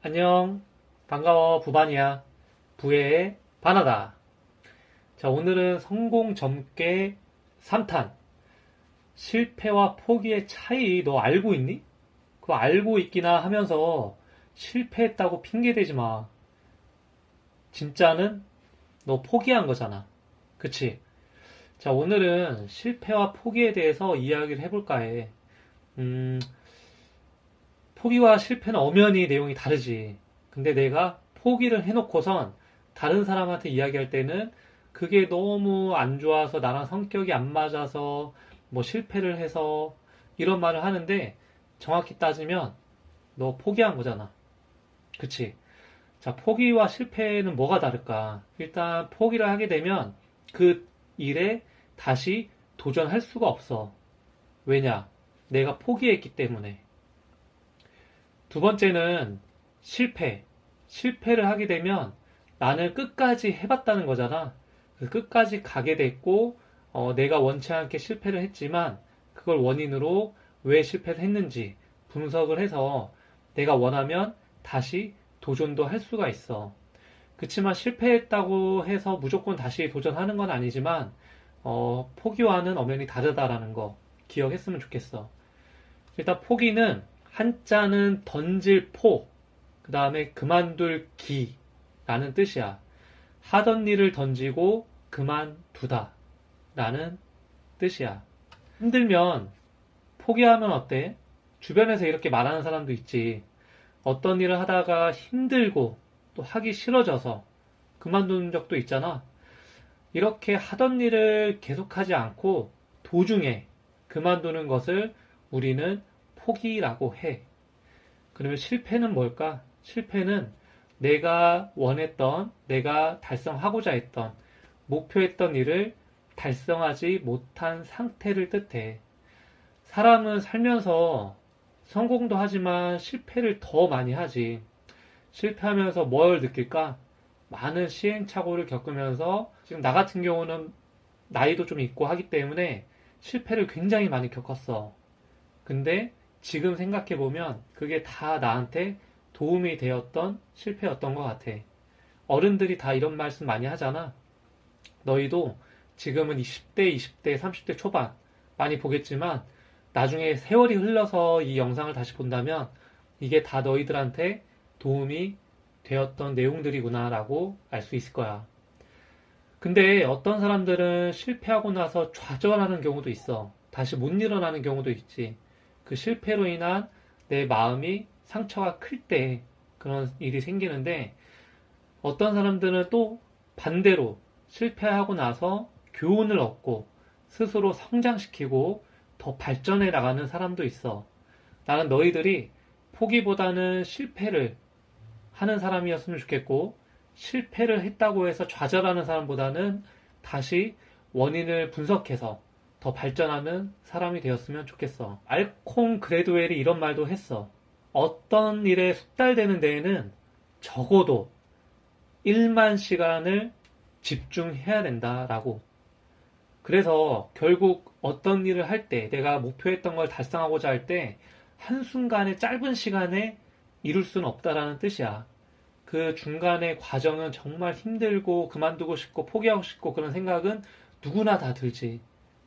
안녕. 반가워, 부반이야. 부의 바나다. 자, 오늘은 성공 점괘 3탄. 실패와 포기의 차이 너 알고 있니? 그거 알고 있기나 하면서 실패했다고 핑계대지 마. 진짜는 너 포기한 거잖아. 그치? 자, 오늘은 실패와 포기에 대해서 이야기를 해볼까 해. 음, 포기와 실패는 엄연히 내용이 다르지. 근데 내가 포기를 해놓고선 다른 사람한테 이야기할 때는 그게 너무 안 좋아서 나랑 성격이 안 맞아서 뭐 실패를 해서 이런 말을 하는데 정확히 따지면 너 포기한 거잖아. 그치? 자, 포기와 실패는 뭐가 다를까? 일단 포기를 하게 되면 그 일에 다시 도전할 수가 없어. 왜냐? 내가 포기했기 때문에. 두 번째는 실패. 실패를 하게 되면 나는 끝까지 해봤다는 거잖아. 끝까지 가게 됐고, 내가 원치 않게 실패를 했지만, 그걸 원인으로 왜 실패를 했는지 분석을 해서 내가 원하면 다시 도전도 할 수가 있어. 그치만 실패했다고 해서 무조건 다시 도전하는 건 아니지만, 포기와는 엄연히 다르다라는 거 기억했으면 좋겠어. 일단 포기는 한자는 던질 포, 그 다음에 그만둘 기라는 뜻이야. 하던 일을 던지고 그만두다 라는 뜻이야. 힘들면 포기하면 어때? 주변에서 이렇게 말하는 사람도 있지. 어떤 일을 하다가 힘들고 또 하기 싫어져서 그만두는 적도 있잖아. 이렇게 하던 일을 계속하지 않고 도중에 그만두는 것을 우리는 포기라고 해. 그러면 실패는 뭘까? 실패는 내가 원했던, 내가 달성하고자 했던, 목표했던 일을 달성하지 못한 상태를 뜻해. 사람은 살면서 성공도 하지만 실패를 더 많이 하지. 실패하면서 뭘 느낄까? 많은 시행착오를 겪으면서 지금 나 같은 경우는 나이도 좀 있고 하기 때문에 실패를 굉장히 많이 겪었어. 근데 지금 생각해보면 그게 다 나한테 도움이 되었던 실패였던 것 같아. 어른들이 다 이런 말씀 많이 하잖아. 너희도 지금은 20대, 20대, 30대 초반 많이 보겠지만 나중에 세월이 흘러서 이 영상을 다시 본다면 이게 다 너희들한테 도움이 되었던 내용들이구나라고 알 수 있을 거야. 근데 어떤 사람들은 실패하고 나서 좌절하는 경우도 있어. 다시 못 일어나는 경우도 있지. 그 실패로 인한 내 마음이 상처가 클 때 그런 일이 생기는데 어떤 사람들은 또 반대로 실패하고 나서 교훈을 얻고 스스로 성장시키고 더 발전해 나가는 사람도 있어. 나는 너희들이 포기보다는 실패를 하는 사람이었으면 좋겠고 실패를 했다고 해서 좌절하는 사람보다는 다시 원인을 분석해서 더 발전하는 사람이 되었으면 좋겠어. 알콩 그레드웰이 이런 말도 했어. 어떤 일에 숙달되는 데에는 적어도 1만 시간을 집중해야 된다라고. 그래서 결국 어떤 일을 할 때, 내가 목표했던 걸 달성하고자 할 때, 한순간에 짧은 시간에 이룰 수는 없다라는 뜻이야. 그 중간의 과정은 정말 힘들고 그만두고 싶고 포기하고 싶고 그런 생각은 누구나 다 들지.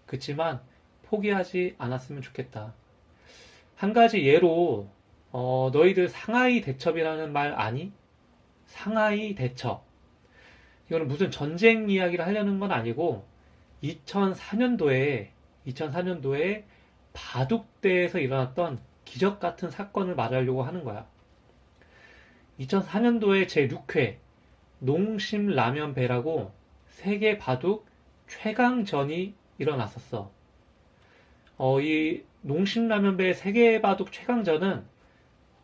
그치만 포기하지 않았으면 좋겠다. 한 가지 예로 너희들 상하이 대첩이라는 말 아니? 상하이 대첩. 이거는 무슨 전쟁 이야기를 하려는 건 아니고 2004년도에 바둑대에서 일어났던 기적 같은 사건을 말하려고 하는 거야. 2004년도에 제6회 농심라면배라고 세계 바둑 최강전이 일어났었어. 이 농심라면배 세계 바둑 최강전은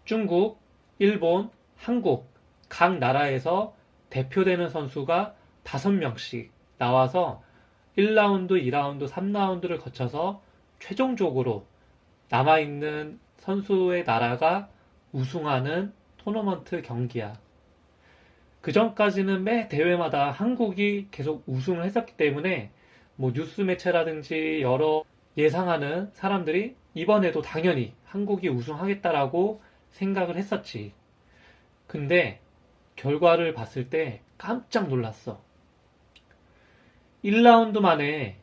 중국, 일본, 한국 각 나라에서 대표되는 선수가 5명씩 나와서 1라운드, 2라운드, 3라운드를 거쳐서 최종적으로 남아있는 선수의 나라가 우승하는 토너먼트 경기야. 그 전까지는 매 대회마다 한국이 계속 우승을 했었기 때문에 뭐 뉴스 매체라든지 여러 예상하는 사람들이 이번에도 당연히 한국이 우승하겠다라고 생각을 했었지. 근데 결과를 봤을 때 깜짝 놀랐어. 1라운드 만에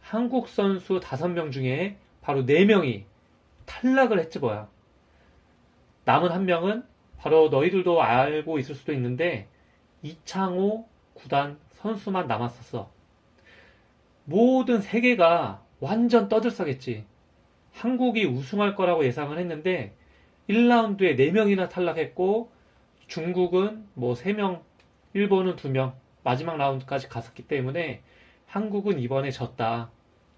한국 선수 5명 중에 바로 4명이 탈락을 했지 뭐야. 남은 한 명은 바로 너희들도 알고 있을 수도 있는데 이창호 구단 선수만 남았었어. 모든 세계가 완전 떠들썩했지. 한국이 우승할 거라고 예상을 했는데 1라운드에 4명이나 탈락했고 중국은 뭐 3명, 일본은 2명 마지막 라운드까지 갔었기 때문에 한국은 이번에 졌다.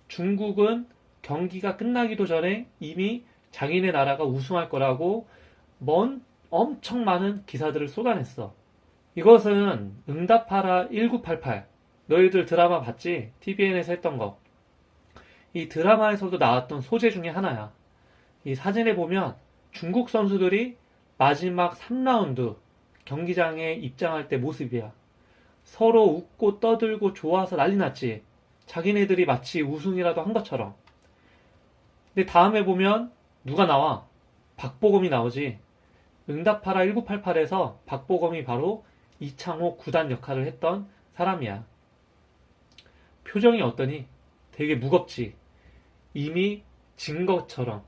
중국은 경기가 끝나기도 전에 이미 자기네 나라가 우승할 거라고 엄청 많은 기사들을 쏟아냈어. 이것은 응답하라 1988. 너희들 드라마 봤지? TVN에서 했던 거. 이 드라마에서도 나왔던 소재 중에 하나야. 이 사진에 보면 중국 선수들이 마지막 3라운드 경기장에 입장할 때 모습이야. 서로 웃고 떠들고 좋아서 난리 났지. 자기네들이 마치 우승이라도 한 것처럼. 근데 다음에 보면 누가 나와? 박보검이 나오지. 응답하라 1988에서 박보검이 바로 이창호 구단 역할을 했던 사람이야. 표정이 어떠니? 되게 무겁지. 이미 진 것처럼.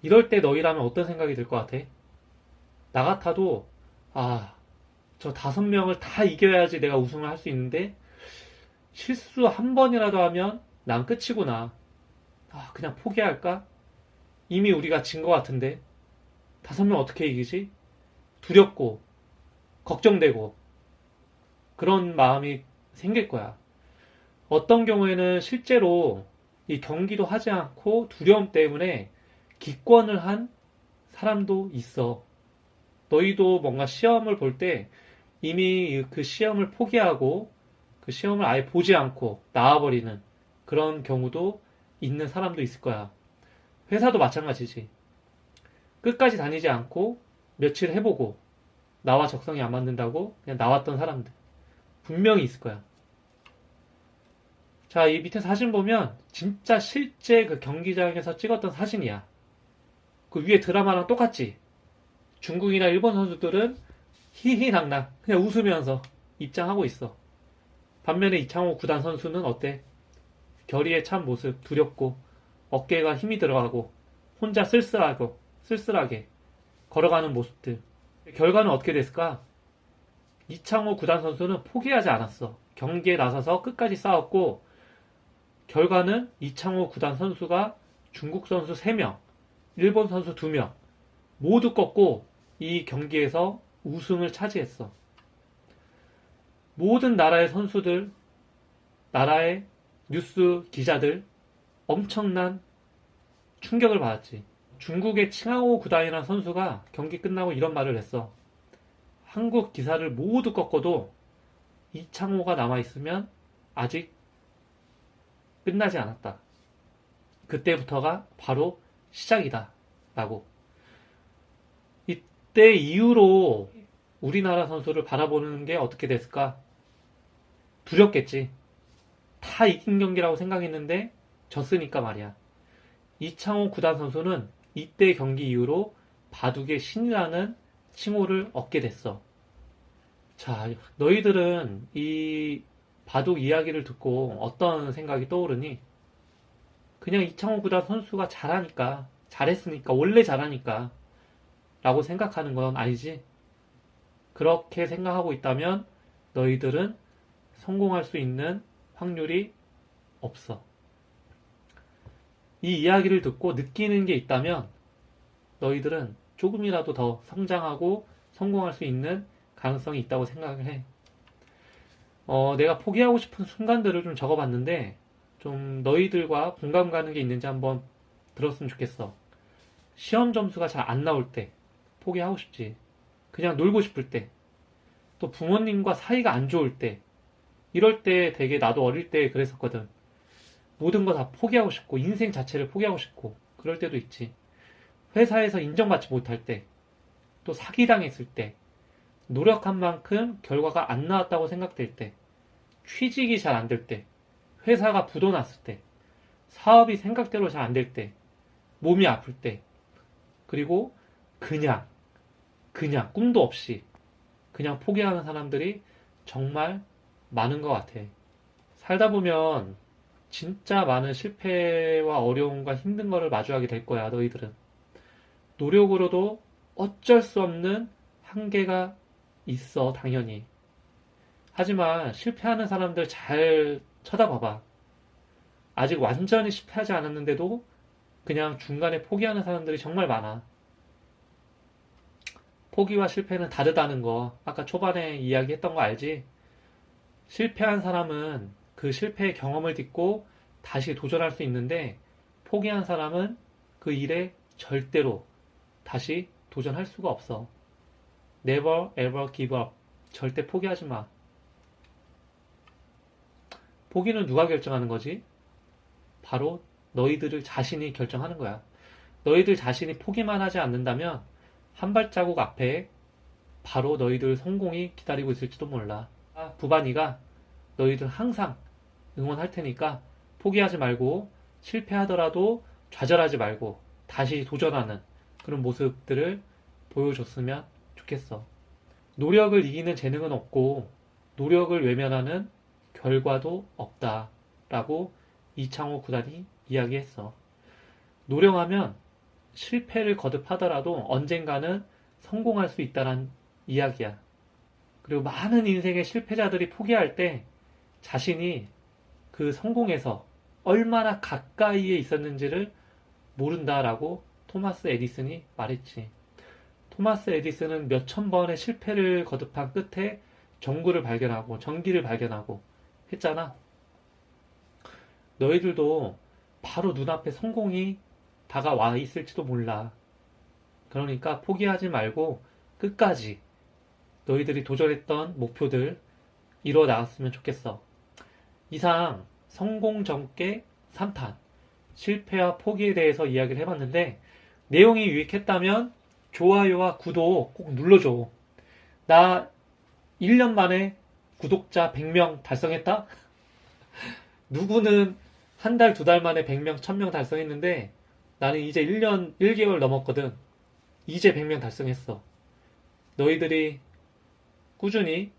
이럴 때 너희라면 어떤 생각이 들 것 같아? 나 같아도 저 5명을 다 이겨야지 내가 우승을 할 수 있는데 실수 한 번이라도 하면 난 끝이구나. 그냥 포기할까? 이미 우리가 진 것 같은데 5명 어떻게 이기지? 두렵고 걱정되고 그런 마음이 생길 거야. 어떤 경우에는 실제로 이 경기도 하지 않고 두려움 때문에 기권을 한 사람도 있어. 너희도 뭔가 시험을 볼 때 이미 그 시험을 포기하고 그 시험을 아예 보지 않고 나와버리는 그런 경우도 있는 사람도 있을 거야. 회사도 마찬가지지. 끝까지 다니지 않고 며칠 해보고 나와 적성이 안 맞는다고 그냥 나왔던 사람들 분명히 있을 거야. 자, 이 밑에 사진 보면 진짜 실제 그 경기장에서 찍었던 사진이야. 그 위에 드라마랑 똑같지? 중국이나 일본 선수들은 희희낙낙 그냥 웃으면서 입장하고 있어. 반면에 이창호 구단 선수는 어때? 결의에 찬 모습, 두렵고 어깨가 힘이 들어가고 혼자 쓸쓸하게 걸어가는 모습들. 결과는 어떻게 됐을까? 이창호 구단 선수는 포기하지 않았어. 경기에 나서서 끝까지 싸웠고 결과는 이창호 구단 선수가 중국 선수 3명, 일본 선수 2명 모두 꺾고 이 경기에서 우승을 차지했어. 모든 나라의 선수들, 나라의 뉴스 기자들 엄청난 충격을 받았지. 중국의 칭하오 구단이라는 선수가 경기 끝나고 이런 말을 했어. 한국 기사를 모두 꺾어도 이창호가 남아있으면 아직 끝나지 않았다. 그때부터가 바로 시작이다. 라고. 이때 이후로 우리나라 선수를 바라보는 게 어떻게 됐을까? 두렵겠지. 다 이긴 경기라고 생각했는데 졌으니까 말이야. 이창호 구단 선수는 이때 경기 이후로 바둑의 신이라는 칭호를 얻게 됐어. 자, 너희들은 이 바둑 이야기를 듣고 어떤 생각이 떠오르니? 그냥 이창호 구단 선수가 잘했으니까, 원래 잘하니까 라고 생각하는 건 아니지? 그렇게 생각하고 있다면 너희들은 성공할 수 있는 확률이 없어. 이 이야기를 듣고 느끼는 게 있다면 너희들은 조금이라도 더 성장하고 성공할 수 있는 가능성이 있다고 생각을 해. 내가 포기하고 싶은 순간들을 좀 적어봤는데 좀 너희들과 공감 가는 게 있는지 한번 들었으면 좋겠어. 시험 점수가 잘 안 나올 때 포기하고 싶지. 그냥 놀고 싶을 때. 또 부모님과 사이가 안 좋을 때. 이럴 때 되게 나도 어릴 때 그랬었거든. 모든 거 다 포기하고 싶고 인생 자체를 포기하고 싶고 그럴 때도 있지. 회사에서 인정받지 못할 때, 또 사기당했을 때, 노력한 만큼 결과가 안 나왔다고 생각될 때, 취직이 잘 안 될 때, 회사가 부도났을 때, 사업이 생각대로 잘 안 될 때, 몸이 아플 때, 그리고 그냥 그냥 꿈도 없이 그냥 포기하는 사람들이 정말 많은 것 같아. 살다 보면 진짜 많은 실패와 어려움과 힘든 거를 마주하게 될 거야, 너희들은. 노력으로도 어쩔 수 없는 한계가 있어, 당연히. 하지만 실패하는 사람들 잘 쳐다봐봐. 아직 완전히 실패하지 않았는데도 그냥 중간에 포기하는 사람들이 정말 많아. 포기와 실패는 다르다는 거, 아까 초반에 이야기했던 거 알지? 실패한 사람은 그 실패의 경험을 딛고 다시 도전할 수 있는데, 포기한 사람은 그 일에 절대로 다시 도전할 수가 없어. Never ever give up. 절대 포기하지 마. 포기는 누가 결정하는 거지? 바로 너희들 자신이 결정하는 거야. 너희들 자신이 포기만 하지 않는다면 한 발자국 앞에 바로 너희들 성공이 기다리고 있을지도 몰라. 부반이가 너희들 항상 응원할 테니까 포기하지 말고 실패하더라도 좌절하지 말고 다시 도전하는 그런 모습들을 보여줬으면 좋겠어. 노력을 이기는 재능은 없고 노력을 외면하는 결과도 없다라고 이창호 구단이 이야기했어. 노력하면 실패를 거듭하더라도 언젠가는 성공할 수 있다는 이야기야. 그리고 많은 인생의 실패자들이 포기할 때 자신이 그 성공에서 얼마나 가까이에 있었는지를 모른다라고 토마스 에디슨이 말했지. 토마스 에디슨은 몇천 번의 실패를 거듭한 끝에 전구를 발견하고 전기를 발견하고 했잖아. 너희들도 바로 눈앞에 성공이 다가와 있을지도 몰라. 그러니까 포기하지 말고 끝까지 너희들이 도전했던 목표들 이뤄 나갔으면 좋겠어. 이상 성공 전개 3탄 실패와 포기에 대해서 이야기를 해봤는데 내용이 유익했다면 좋아요와 구독 꼭 눌러줘. 나 1년 만에 구독자 100명 달성했다? 누구는 한 달, 두 달 만에 100명, 1000명 달성했는데 나는 이제 1년, 1개월 넘었거든. 이제 100명 달성했어. 너희들이 꾸준히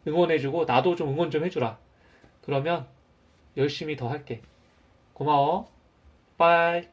응원해주고 나도 좀 응원 좀 해주라. 그러면 열심히 더 할게. 고마워. 빠이.